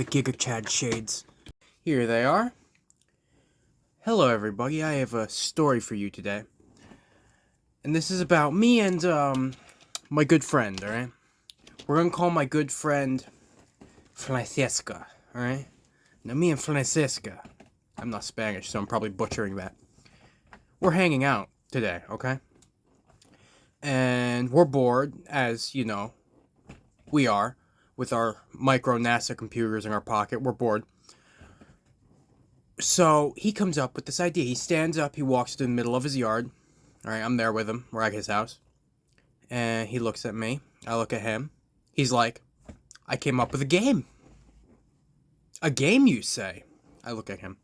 the Giga Chad shades. Here they are. Hello everybody, I have a story for you today. And this is about me and, my good friend, alright? We're gonna call my good friend Francesca, alright? Now me and Francesca, I'm not Spanish, so I'm probably butchering that. We're hanging out today, okay? And we're bored, as, you know, we are. With our micro NASA computers in our pocket, we're bored. So he comes up with this idea. He stands up, he walks to the middle of his yard. Alright, I'm there with him. We're at his house. And he looks at me. I look at him. He's like, I came up with a game. A game, you say? I look at him.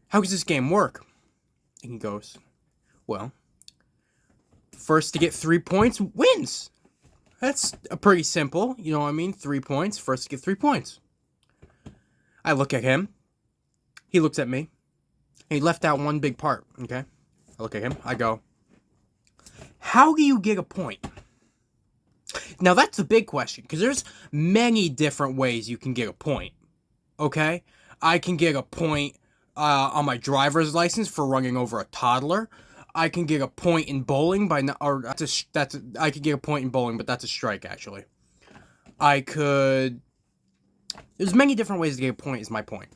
How does this game work? And he goes, well, first to get 3 points wins. That's pretty simple. You know what I mean? 3 points. First to get 3 points. I look at him. He looks at me. And he left out one big part, okay? I look at him. I go, how do you get a point? Now, that's a big question, because there's many different ways you can get a point, okay? I can get a point on my driver's license for running over a toddler. I can get a point in bowling by I could get a point in bowling, but that's a strike, actually. There's many different ways to get a point, is my point.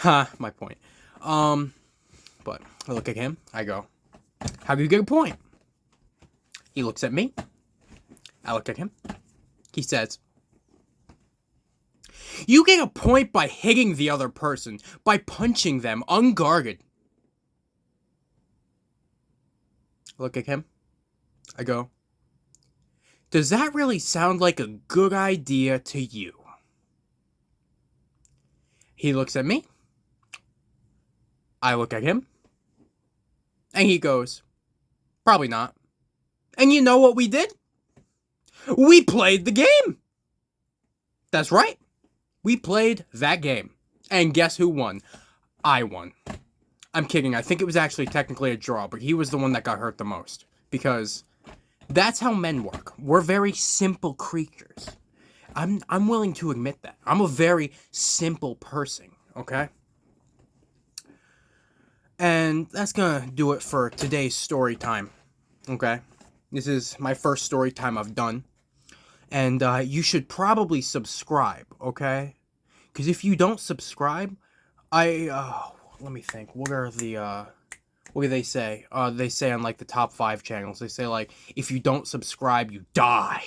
My point. But I look at him, I go, how do you get a point? He looks at me. I look at him. He says, you get a point by hitting the other person, by punching them unguarded. I look at him. I go, does that really sound like a good idea to you? He looks at me. I look at him. And he goes, probably not. And you know what we did? We played the game. That's right. We played that game. And guess who won? I won. I'm kidding. I think it was actually technically a draw, but he was the one that got hurt the most. Because that's how men work. We're very simple creatures. I'm willing to admit that. I'm a very simple person, okay? And that's gonna do it for today's story time, okay? This is my first story time I've done. And you should probably subscribe, okay? Because if you don't subscribe, let me think. What do they say? They say on, like, the top 5 channels, they say, like, if you don't subscribe, you die.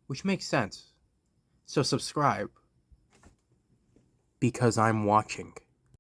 Which makes sense. So subscribe. Because I'm watching.